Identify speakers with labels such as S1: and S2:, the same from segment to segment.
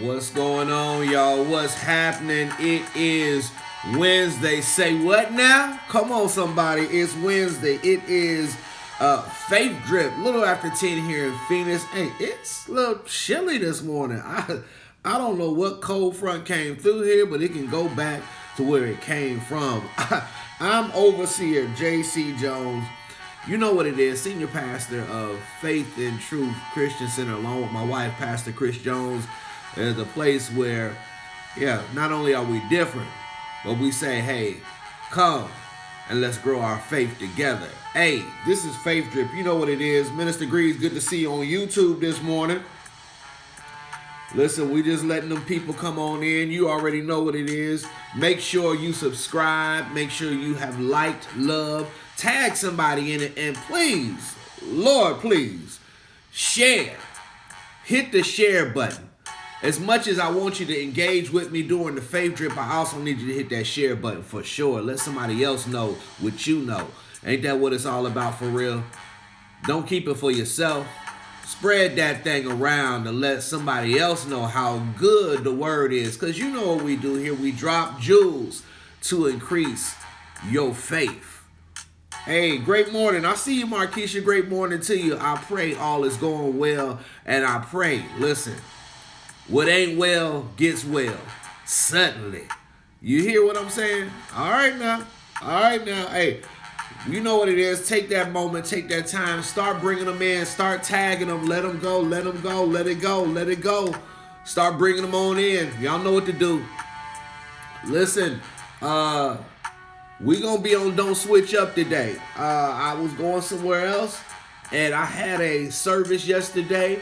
S1: What's going on, y'all? What's happening? It is Wednesday. Say what now? Come on, somebody. It's Wednesday. It is Faith Drip. A little after 10 here in Phoenix. Hey, it's a little chilly this morning. I don't know what cold front came through here, but it can go back to where it came from. I'm Overseer J.C. Jones. You know what it is, senior pastor of Faith and Truth Christian Center, along with my wife, Pastor Chris Jones. It's a place where, not only are we different, but we say, hey, come and let's grow our faith together. Hey, this is Faith Drip. You know what it is. Minister Greaves, good to see you on YouTube this morning. Listen, we just letting them people come on in. You already know what it is. Make sure you subscribe. Make sure you have liked, loved, tag somebody in it, and please, Lord, please, share. Hit the share button. As much as I want you to engage with me during the Faith Drip, I also need you to hit that share button for sure. Let somebody else know what you know. Ain't that what it's all about for real? Don't keep it for yourself. Spread that thing around to let somebody else know how good the word is. Because you know what we do here. We drop jewels to increase your faith. Hey, great morning. I see you, Markeisha. Great morning to you. I pray all is going well. And I pray, listen, what ain't well gets well suddenly. You hear what I'm saying? All right now. Hey, you know what it is. Take that moment. Take that time. Start bringing them in. Start tagging them. Let them go. Let them go. Let it go. Let it go. Start bringing them on in. Y'all know what to do. Listen, we gonna be on Don't Switch Up today. I was going somewhere else, and I had a service yesterday,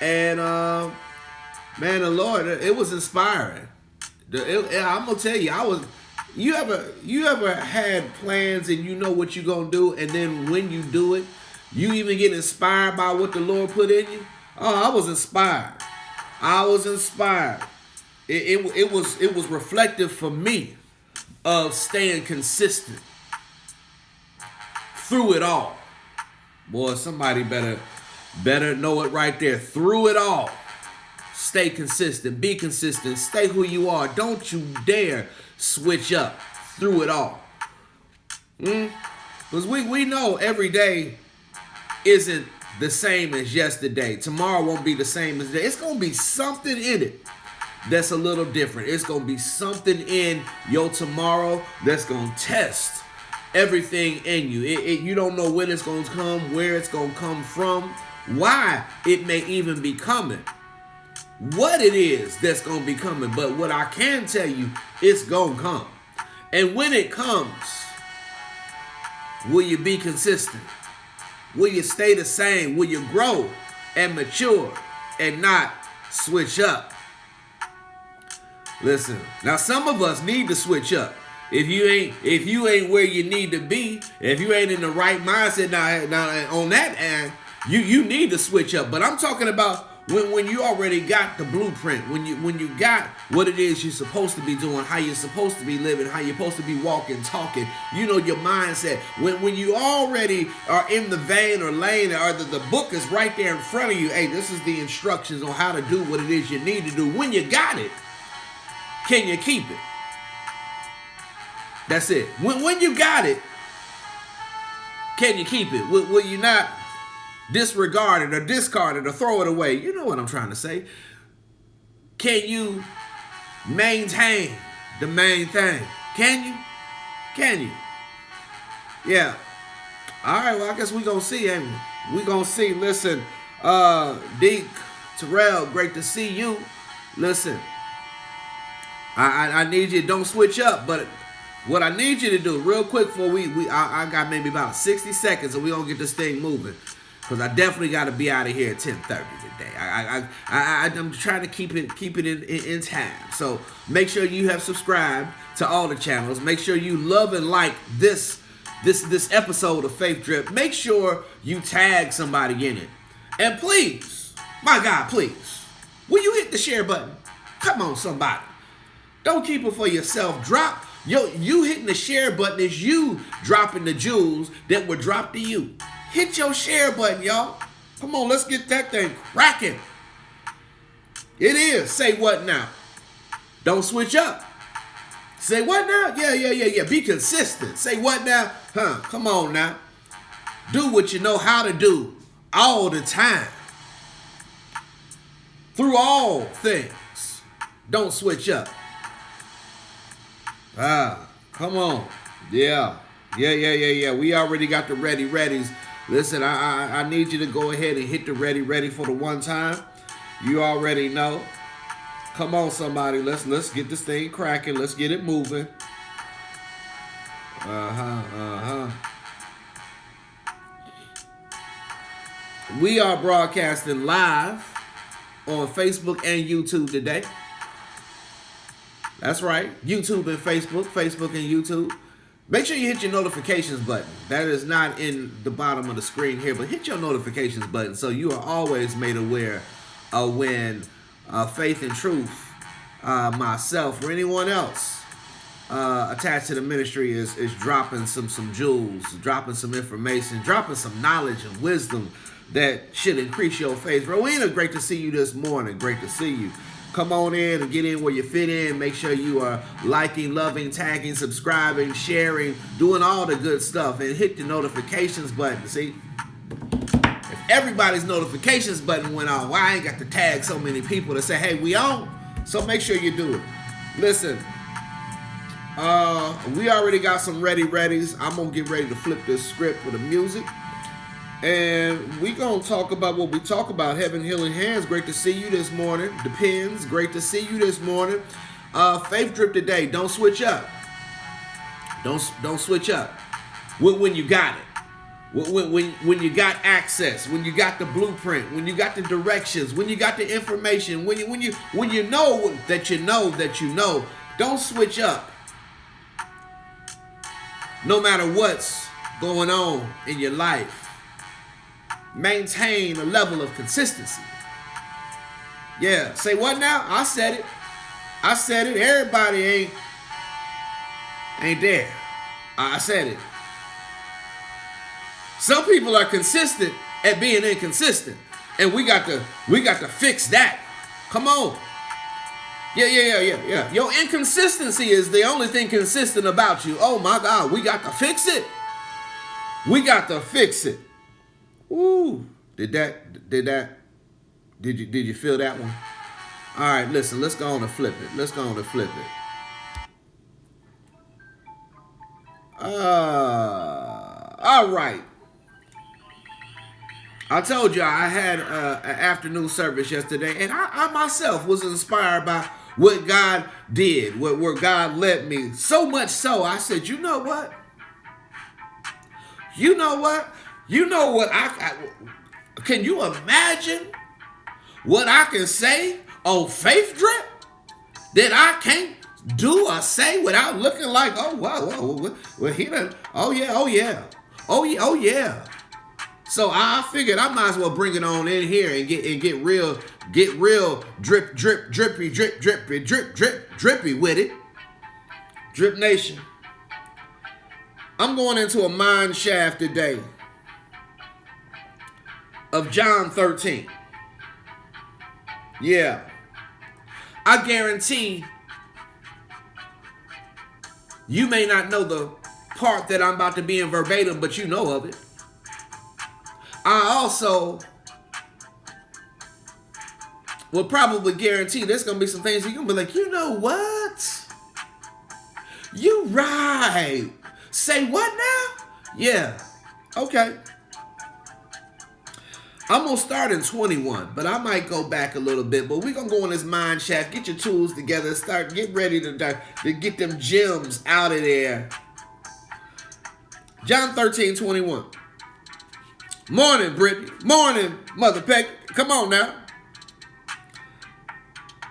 S1: and man, the Lord, it was inspiring. I'm gonna tell you, You ever had plans and you know what you're gonna do, and then when you do it, you even get inspired by what the Lord put in you? Oh, I was inspired. It was reflective for me of staying consistent through it all. Boy, somebody better know it right there. Through it all. Stay consistent. Be consistent. Stay who you are. Don't you dare switch up through it all. Because we know every day isn't the same as yesterday. Tomorrow won't be the same as today. It's going to be something in it that's a little different. It's going to be something in your tomorrow that's going to test everything in you. You don't know when it's going to come, where it's going to come from, why it may even be coming, what it is that's going to be coming. But what I can tell you, it's going to come. And when it comes, will you be consistent? Will you stay the same? Will you grow and mature and not switch up? Listen, now some of us need to switch up. If you ain't where you need to be, if you ain't in the right mindset now on that end, you need to switch up. But I'm talking about when you already got the blueprint, when you got what it is you're supposed to be doing, how you're supposed to be living, how you're supposed to be walking, talking, you know, your mindset. When you already are in the vein or lane, or the book is right there in front of you, hey, this is the instructions on how to do what it is you need to do. When you got it, can you keep it? That's it. When you got it, can you keep it? Will you not disregard it or discard it or throw it away? You know what I'm trying to say. Can you maintain the main thing? Can you? Yeah. All right, well, I guess we gonna see, ain't we? We gonna see. Listen, Deke, Terrell, great to see you. Listen, I need you to don't switch up, but what I need you to do real quick before I got maybe about 60 seconds and we gonna get this thing moving. Because I definitely got to be out of here at 10:30 today. I'm trying to keep it in time. So make sure you have subscribed to all the channels. Make sure you love and like this episode of Faith Drip. Make sure you tag somebody in it. And please, my God, please, will you hit the share button? Come on, somebody. Don't keep it for yourself. You hitting the share button is you dropping the jewels that were dropped to you. Hit your share button, y'all. Come on, let's get that thing cracking. It is. Say what now? Don't switch up. Say what now? Yeah. Be consistent. Say what now? Come on now. Do what you know how to do all the time. Through all things. Don't switch up. Come on. Yeah. We already got the readies. Listen, I need you to go ahead and hit the ready for the one time. You already know. Come on, somebody. Let's get this thing cracking. Let's get it moving. We are broadcasting live on Facebook and YouTube today. That's right. YouTube and Facebook and YouTube. Make sure you hit your notifications button. That is not in the bottom of the screen here, but hit your notifications button so you are always made aware of when Faith and Truth, myself, or anyone else attached to the ministry is dropping some jewels, dropping some information, dropping some knowledge and wisdom that should increase your faith. Rowena, great to see you this morning. Great to see you. Come on in and get in where you fit in. Make sure you are liking, loving, tagging, subscribing, sharing, doing all the good stuff. And hit the notifications button. See? If everybody's notifications button went on, well, I ain't got to tag so many people to say, hey, we on. So make sure you do it. Listen, we already got some readies. I'm going to get ready to flip this script with the music. And we going to talk about what we talk about. Heaven, Healing Hands. Great to see you this morning. Depends. Great to see you this morning. Faith Drip today. Don't switch up. Don't switch up. When you got it. When you got access. When you got the blueprint. When you got the directions. When you got the information. When you know that you know. Don't switch up. No matter what's going on in your life. Maintain a level of consistency. Yeah. Say what now? I said it. Everybody ain't there. I said it. Some people are consistent at being inconsistent. And we got to fix that. Come on. Yeah. Your inconsistency is the only thing consistent about you. Oh my God, we got to fix it. We got to fix it. Ooh, did you feel that one? All right, listen, let's go on and flip it. All right. I told you I had an afternoon service yesterday, and I myself was inspired by what God did, where God led me. So much so, I said, you know what? Can you imagine what I can say on Faith Drip that I can't do or say without looking like, oh, wow, well, he done, oh yeah. So I figured I might as well bring it on in here and get real drippy with it. Drip Nation. I'm going into a mine shaft today of John 13. Yeah. I guarantee you may not know the part that I'm about to be in verbatim, but you know of it. I also will probably guarantee there's going to be some things you're going to be like, you know what? You right. Say what now? Yeah. Okay. I'm going to start in 21, but I might go back a little bit. But we're going to go in this mine shaft, get your tools together, get ready to get them gems out of there. John 13:21. Morning, Brittany. Morning, Mother Peck. Come on now.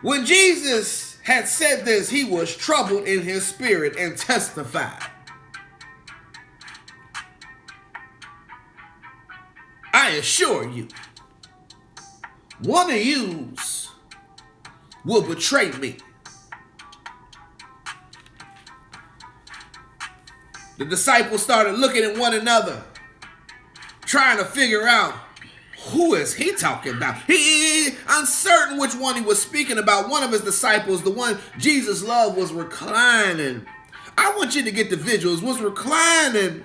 S1: When Jesus had said this, he was troubled in his spirit and testified. I assure you, one of yous will betray me. The disciples started looking at one another, trying to figure out Who is he talking about? He uncertain which one he was speaking about. One of his disciples, the one Jesus loved, was reclining. I want you to get the visuals. Was reclining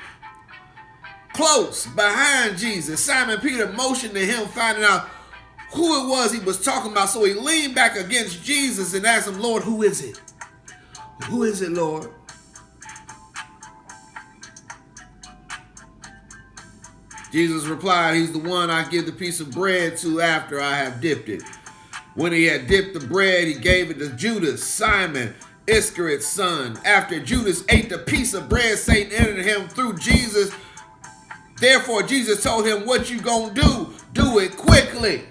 S1: close behind Jesus. Simon Peter motioned to him, finding out who it was he was talking about. So he leaned back against Jesus and asked him, Lord, who is it? Who is it, Lord? Jesus replied, he's the one I give the piece of bread to after I have dipped it. When he had dipped the bread, he gave it to Judas, Simon, Iscariot's son. After Judas ate the piece of bread, Satan entered him through Jesus. Therefore, Jesus told him, what you gonna do? Do it quickly.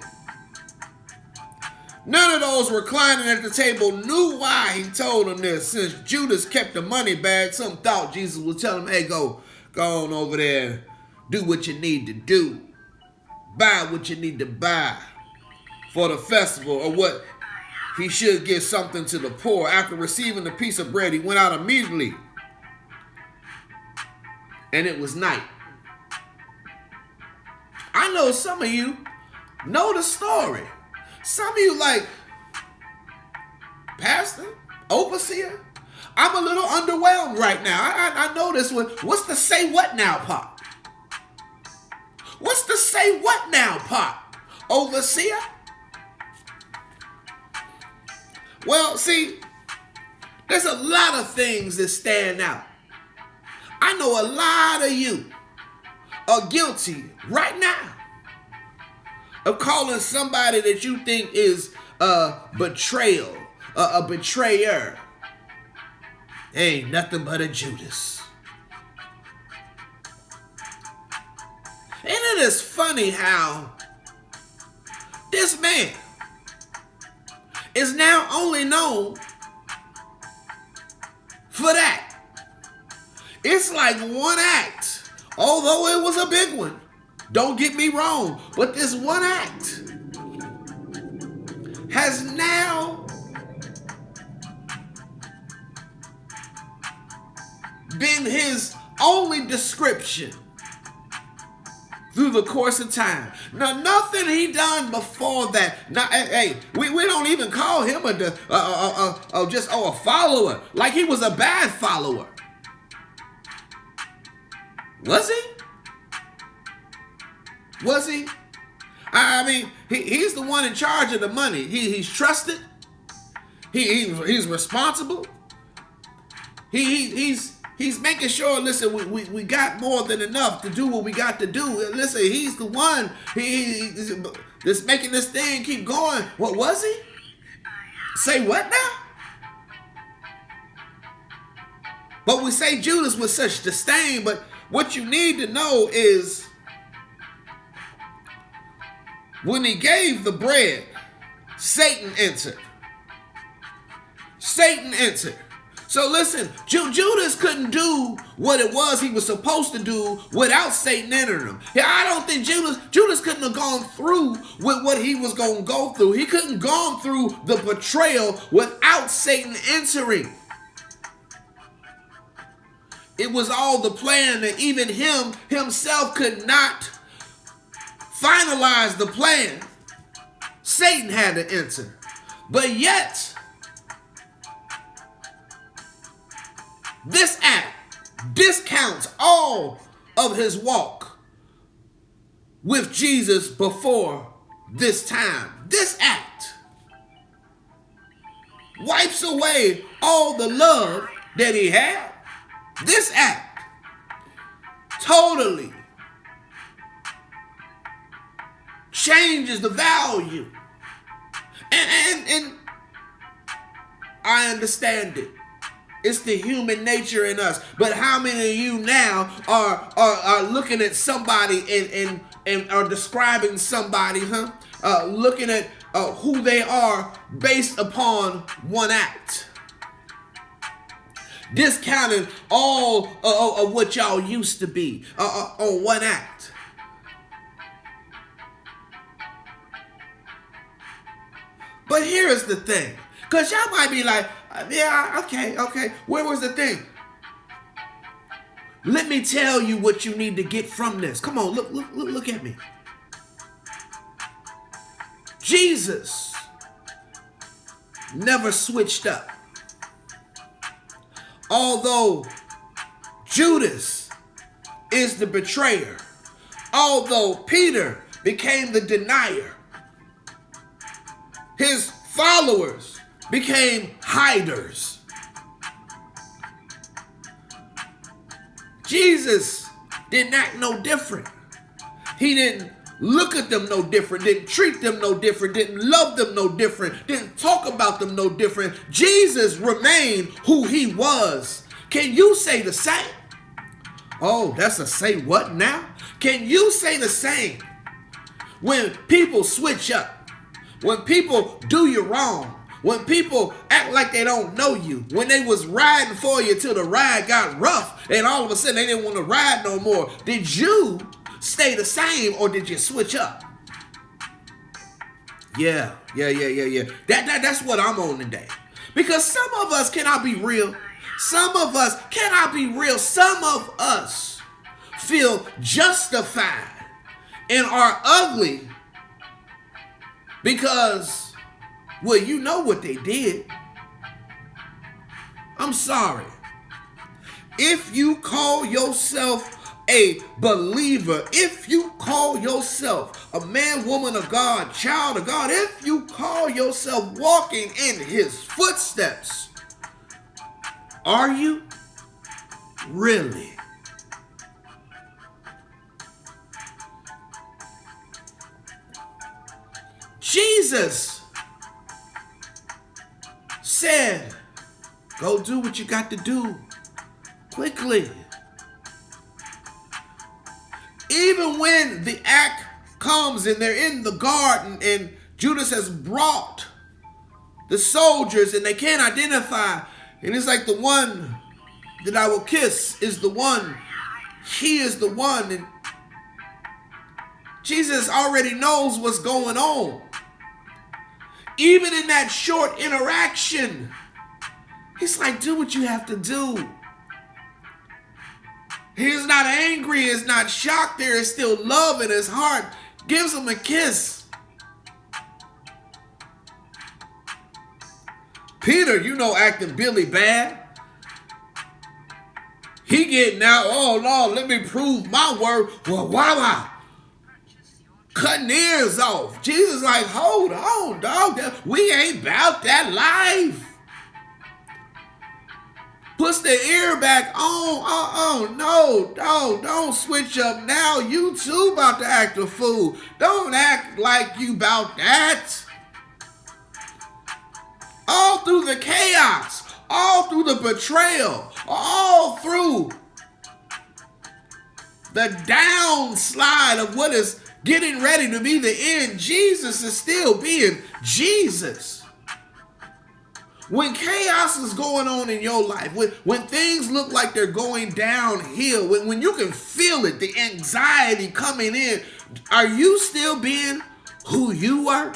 S1: None of those reclining at the table knew why he told them this. Since Judas kept the money bag, some thought Jesus was telling him, hey, go on over there. Do what you need to do. Buy what you need to buy for the festival, or what he should give something to the poor. After receiving the piece of bread, he went out immediately. And it was night. I know some of you know the story. Some of you like, Pastor, overseer, I'm a little underwhelmed right now. I know this one. What's the say what now part? What's the say what now part? Overseer? Well, see, there's a lot of things that stand out. I know a lot of you are guilty right now of calling somebody that you think is a betrayal, a betrayer. Ain't nothing but a Judas. And it is funny how this man is now only known for that. It's like one act, although it was a big one. Don't get me wrong, but this one act has now been his only description through the course of time. Now, nothing he done before that. Now, hey, we don't even call him a follower. Like he was a bad follower. Was he? Was he? I mean, he's the one in charge of the money. He's trusted. He's responsible. He's making sure, listen, we got more than enough to do what we got to do. Listen, he's the one that's making this thing keep going. What was he? Say what now? But we say Judas with such disdain, but what you need to know is when he gave the bread, Satan entered. Satan entered. So listen, Judas couldn't do what it was he was supposed to do without Satan entering him. Yeah, I don't think Judas couldn't have gone through with what he was going to go through. He couldn't have gone through the betrayal without Satan entering. It was all the plan that even himself could not finalize the plan. Satan had to enter. But yet, this act discounts all of his walk with Jesus before this time. This act wipes away all the love that he had. This act totally changes the value. And I understand it. It's the human nature in us. But how many of you now are looking at somebody and are describing somebody, looking at who they are based upon one act? Discounting all of what y'all used to be on one act. But here is the thing. Because y'all might be like, yeah, okay. Where was the thing? Let me tell you what you need to get from this. Come on, look at me. Jesus never switched up. Although Judas is the betrayer, although Peter became the denier, his followers became hiders. Jesus didn't act no different. He didn't look at them no different, didn't treat them no different, didn't love them no different, didn't talk about them no different. Jesus remained who he was. Can you say the same? Oh, that's a say what now? Can you say the same? When people switch up, when people do you wrong, when people act like they don't know you, when they was riding for you till the ride got rough and all of a sudden they didn't want to ride no more, did you stay the same or did you switch up? Yeah. That's what I'm on today. Because some of us, can I be real? Some of us feel justified and are ugly because, well, you know what they did. I'm sorry. If you call yourself a believer, if you call yourself a man, woman of God, child of God, if you call yourself walking in his footsteps, are you really? Jesus said, go do what you got to do quickly. Even when the act comes and they're in the garden and Judas has brought the soldiers and they can't identify, and it's like the one that I will kiss is the one, he is the one, and Jesus already knows what's going on. Even in that short interaction, he's like, do what you have to do. He's not angry, he's not shocked, there is still love in his heart. Gives him a kiss. Peter, you know, acting Billy bad. He getting out, oh Lord, let me prove my word. Well, wow. Cutting ears off. Jesus like, hold on, dog. We ain't about that life. Puts the ear back on. No, dog, don't switch up now. You too about to act a fool. Don't act like you about that. All through the chaos, all through the betrayal, all through the downslide of what is getting ready to be the end, Jesus is still being Jesus. When chaos is going on in your life, when things look like they're going downhill, when you can feel it, the anxiety coming in, are you still being who you were?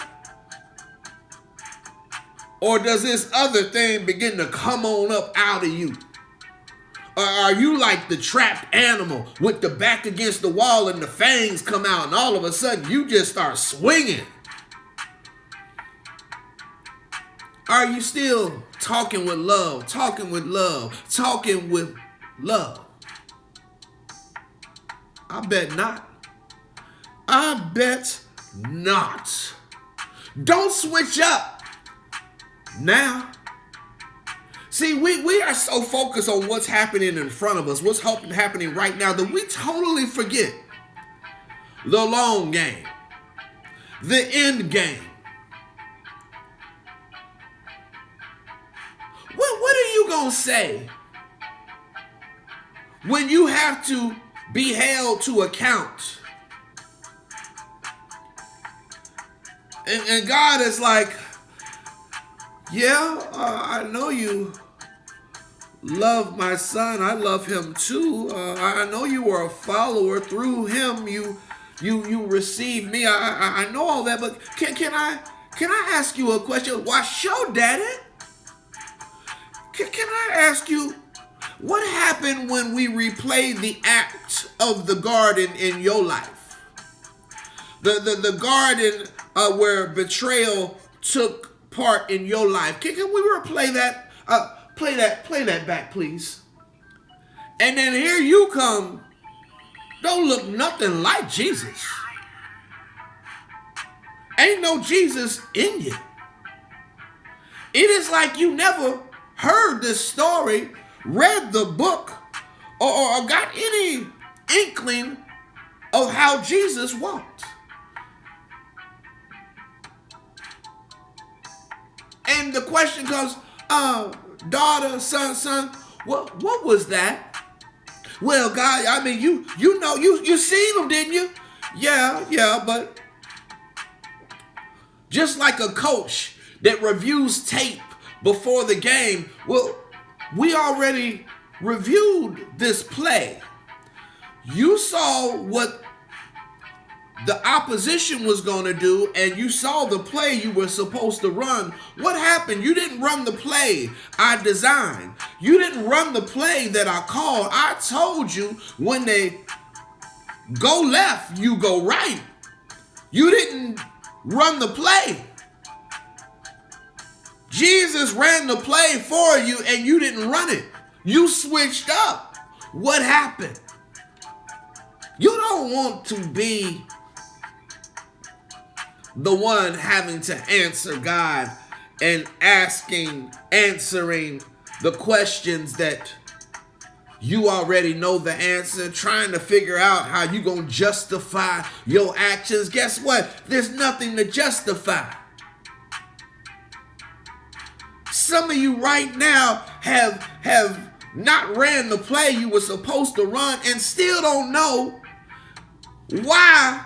S1: Or does this other thing begin to come on up out of you? Or are you like the trapped animal with the back against the wall and the fangs come out and all of a sudden you just start swinging? Are you still talking with love, talking with love, talking with love? I bet not. I bet not. Don't switch up now. See, we are so focused on what's happening in front of us, what's happening right now, that we totally forget the long game, the end game. What are you going to say when you have to be held to account? And God is like, yeah, I know you love my son. I love him too. I know you were a follower. Through him, you received me. I know all that, but can I ask you a question? Why show daddy? Can I ask you, what happened when we replay the act of the garden in your life? The garden where betrayal took part in your life. Can we replay that? Play that back, please. And then here you come. Don't look nothing like Jesus. Ain't no Jesus in you. It is like you never heard this story, read the book, or got any inkling of how Jesus walked. And the question comes, daughter, son, what was that? Well, God, I mean, you know, you seen them, didn't you? Yeah, but just like a coach that reviews tape before the game, well, we already reviewed this play. You saw what the opposition was going to do, and you saw the play you were supposed to run. What happened? You didn't run the play I designed. You didn't run the play that I called. I told you when they go left, you go right. You didn't run the play. Jesus ran the play for you, and you didn't run it. You switched up. What happened? You don't want to be the one having to answer God and answering the questions that you already know the answer, trying to figure out how you gonna justify your actions. Guess what? There's nothing to justify. Some of you right now have not ran the play you were supposed to run and still don't know why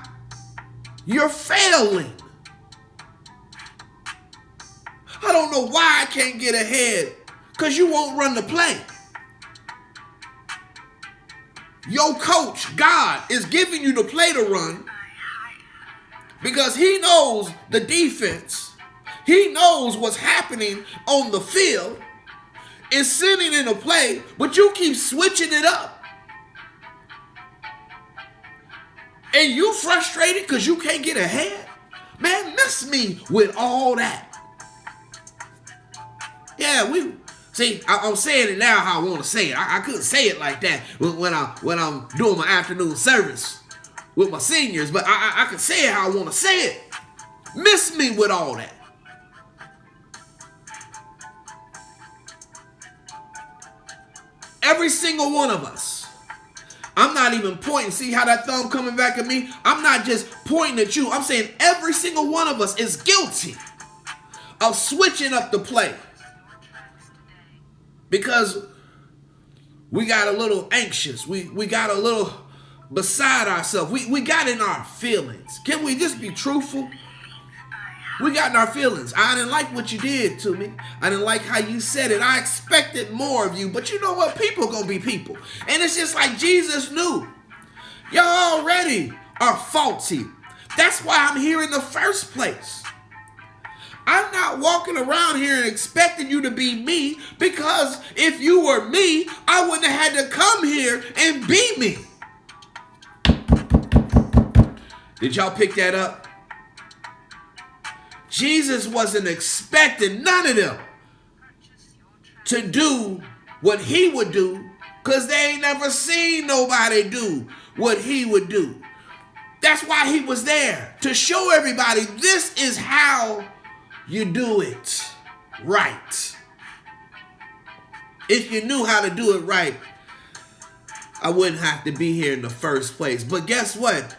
S1: you're failing. I don't know why I can't get ahead, because you won't run the play. Your coach, God, is giving you the play to run because he knows the defense. He knows what's happening on the field. It's sitting in a play, but you keep switching it up. And you frustrated because you can't get ahead? Man, miss me with all that. Yeah, I'm saying it now how I want to say it. I couldn't say it like that when I'm doing my afternoon service with my seniors, but I can say it how I want to say it. Miss me with all that. Every single one of us. I'm not even pointing. See how that thumb coming back at me? I'm not just pointing at you. I'm saying every single one of us is guilty of switching up the play. Because we got a little anxious. We got a little beside ourselves. We got in our feelings. Can we just be truthful? We got in our feelings. I didn't like what you did to me. I didn't like how you said it. I expected more of you. But you know what? People gonna be people. And it's just like Jesus knew. Y'all already are faulty. That's why I'm here in the first place. I'm not walking around here and expecting you to be me, because if you were me, I wouldn't have had to come here and be me. Did y'all pick that up? Jesus wasn't expecting none of them to do what he would do, because they ain't never seen nobody do what he would do. That's why he was there, to show everybody this is how you do it right. If you knew how to do it right, I wouldn't have to be here in the first place. But guess what?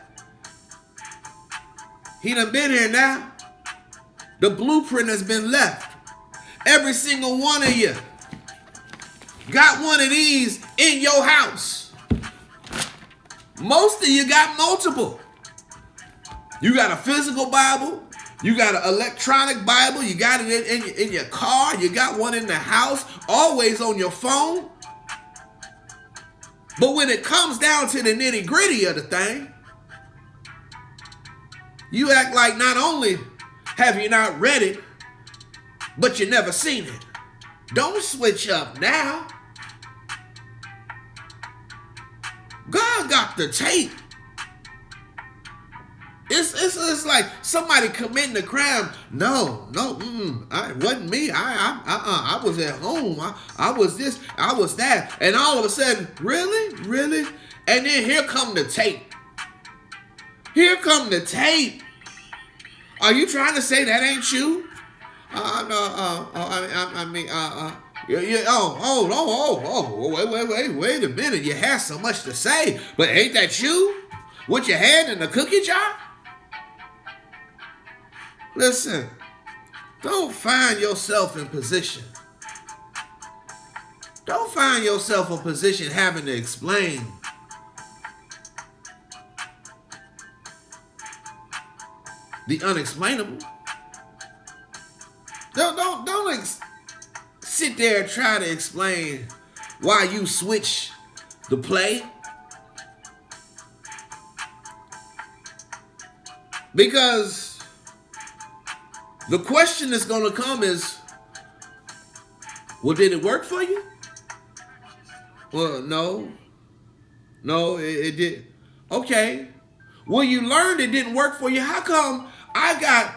S1: He done been here now. The blueprint has been left. Every single one of you got one of these in your house. Most of you got multiple. You got a physical Bible. You got an electronic Bible. You got it in your car. You got one in the house. Always on your phone. But when it comes down to the nitty gritty of the thing, you act like not only have you not read it, but you never seen it. Don't switch up now. God got the tape. It's like somebody committing a crime. No, it wasn't me. I was at home. I was this. I was that. And all of a sudden, really, and then here come the tape. Here come the tape. Are you trying to say that ain't you? Wait a minute. You had so much to say, but ain't that you? With your hand in the cookie jar? Listen, don't find yourself in position. Don't find yourself in position having to explain the unexplainable. Don't sit there and try to explain why you switch the play. Because the question that's going to come is, well, did it work for you? Well, no, it did. Okay. Well, you learned it didn't work for you. How come I got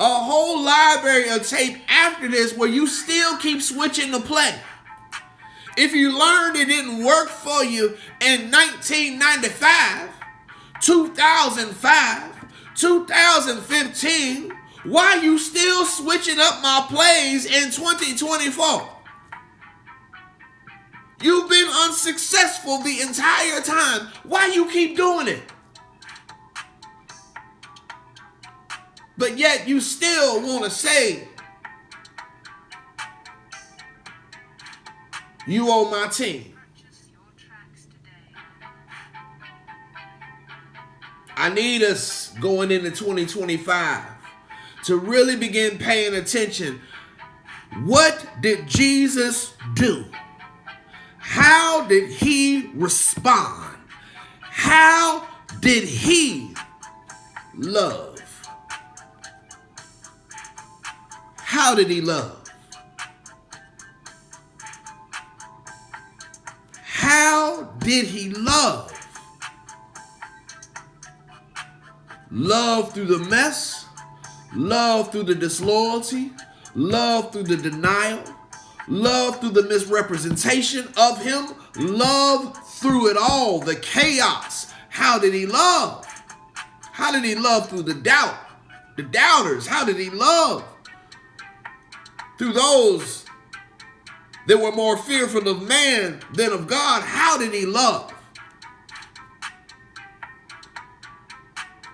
S1: a whole library of tape after this where you still keep switching the play? If you learned it didn't work for you in 1995, 2005, 2015, why you still switching up my plays in 2024? You've been unsuccessful the entire time. Why you keep doing it? But yet you still want to say you owe my team. I need us going into 2025 to really begin paying attention. What did Jesus do? How did he respond? How did he love? How did he love? How did he love? Love through the mess, love through the disloyalty, love through the denial, love through the misrepresentation of him, love through it all, the chaos. How did he love? How did he love through the doubt, the doubters? How did he love through those that were more fearful of man than of God? How did he love?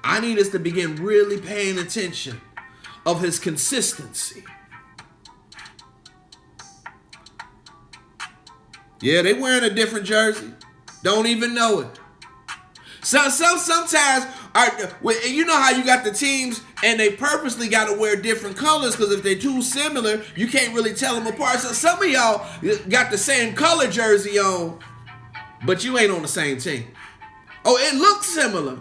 S1: I need us to begin really paying attention of his consistency. Yeah, they wearing a different jersey. Don't even know it. Sometimes, you know how you got the teams and they purposely got to wear different colors because if they're too similar, you can't really tell them apart. So some of y'all got the same color jersey on, but you ain't on the same team. Oh, it looks similar,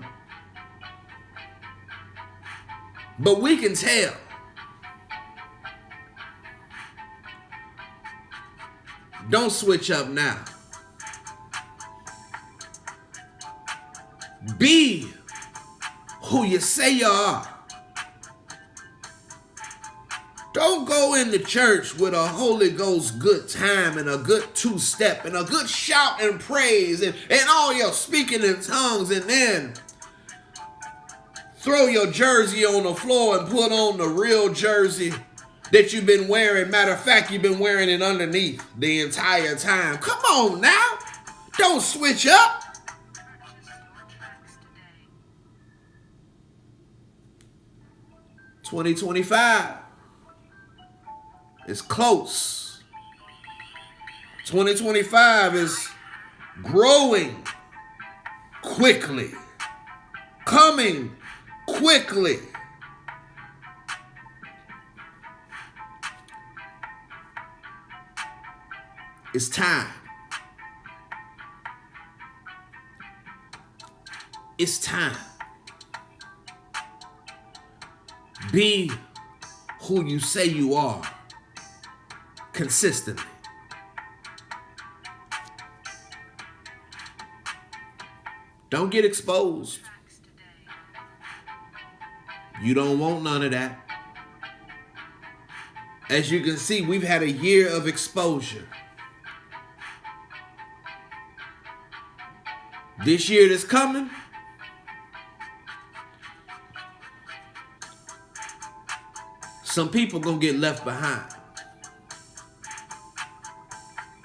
S1: but we can tell. Don't switch up now. Be who you say you are. Don't go into church with a Holy Ghost good time and a good two-step and a good shout and praise and all your speaking in tongues and then throw your jersey on the floor and put on the real jersey that you've been wearing. Matter of fact, you've been wearing it underneath the entire time. Come on now. Don't switch up. 2025 is close. 2025 is growing quickly, coming quickly. It's time. It's time. Be who you say you are consistently. Don't get exposed. You don't want none of that. As you can see, we've had a year of exposure. This year that's coming, some people gonna get left behind.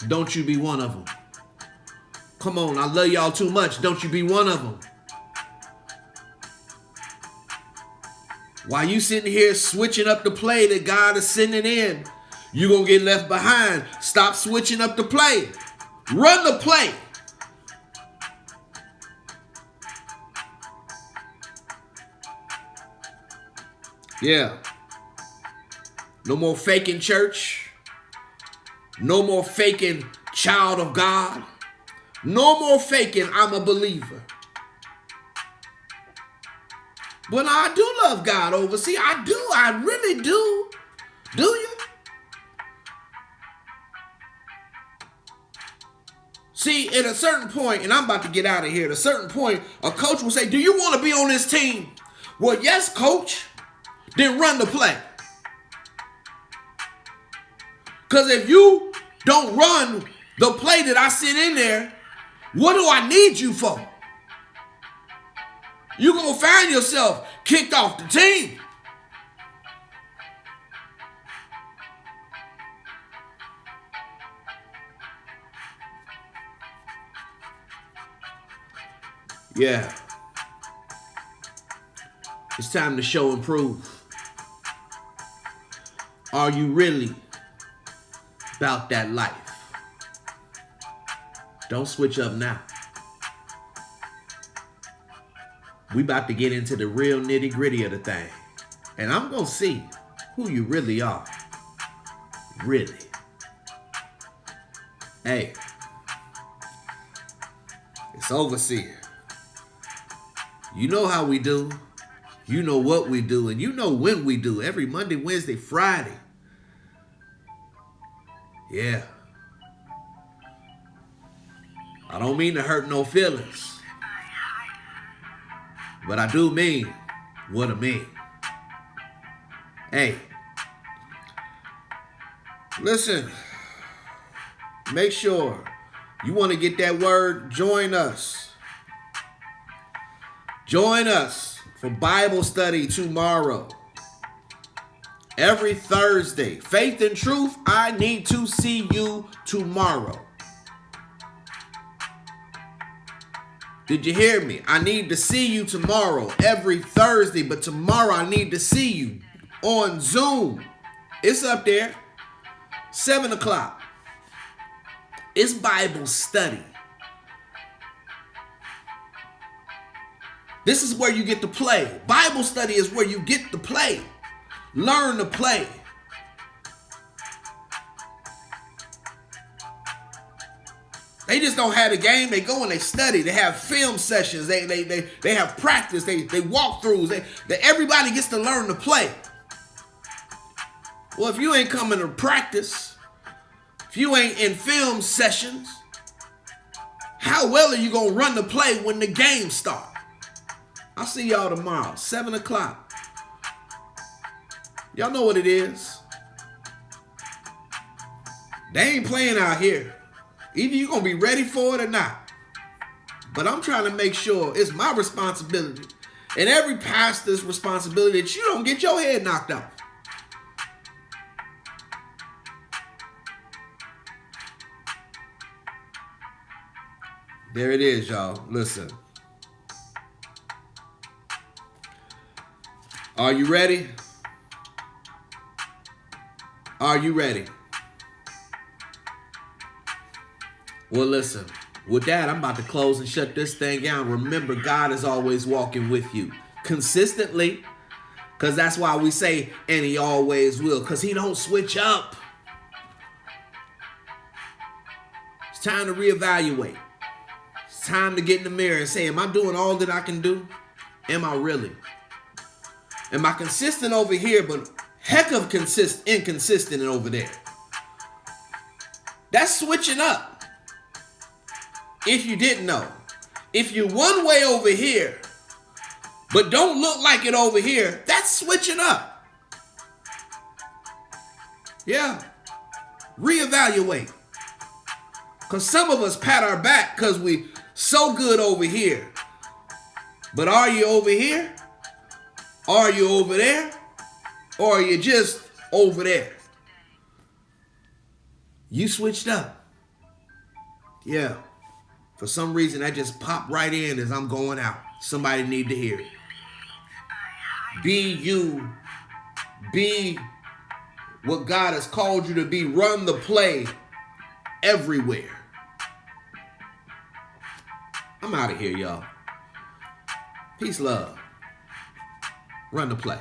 S1: Don't you be one of them. Come on, I love y'all too much. Don't you be one of them. While you sitting here switching up the play that God is sending in, you gonna get left behind. Stop switching up the play. Run the play. Yeah. No more faking church. No more faking child of God. No more faking I'm a believer. But I do love God overseas. I do. I really do. Do you? See, at a certain point, and I'm about to get out of here, at a certain point, a coach will say, do you want to be on this team? Well, yes, coach. Then run the play. Because if you don't run the play that I sent in there, what do I need you for? You're going to find yourself kicked off the team. Yeah. It's time to show and prove. Are you really about that life? Don't switch up now. We about to get into the real nitty gritty of the thing. And I'm going to see who you really are. Really. Hey. It's overseer. You know how we do. You know what we do. And you know when we do. Every Monday, Wednesday, Friday. Yeah. I don't mean to hurt no feelings. But I do mean what I mean. Hey. Listen. Make sure you want to get that word. Join us. Join us for Bible study tomorrow. Every Thursday. Faith and Truth. I need to see you tomorrow. Did you hear me? I need to see you tomorrow, every Thursday, but tomorrow I need to see you on Zoom. It's up there, 7 o'clock. It's Bible study. This is where you get to play. Bible study is where you get to play. Learn to play. They just don't have the game. They go and they study. They have film sessions. They have practice. They walkthroughs. Everybody gets to learn to play. Well, if you ain't coming to practice, if you ain't in film sessions, how well are you going to run the play when the game starts? I'll see y'all tomorrow, 7 o'clock. Y'all know what it is. They ain't playing out here. Either you're going to be ready for it or not. But I'm trying to make sure it's my responsibility and every pastor's responsibility that you don't get your head knocked off. There it is, y'all. Listen. Are you ready? Are you ready? Well, listen, with that, I'm about to close and shut this thing down. Remember, God is always walking with you consistently, because that's why we say, and he always will, because he don't switch up. It's time to reevaluate. It's time to get in the mirror and say, am I doing all that I can do? Am I really? Am I consistent over here, but heck of inconsistent over there? That's switching up. If you didn't know, if you're one way over here, but don't look like it over here. That's switching up. Yeah. Reevaluate. Because some of us pat our back because we so good over here. But are you over here? Are you over there? Or are you just over there? You switched up. Yeah. For some reason, that just popped right in as I'm going out. Somebody need to hear it. Be you. Be what God has called you to be. Run the play everywhere. I'm out of here, y'all. Peace, love. Run the play.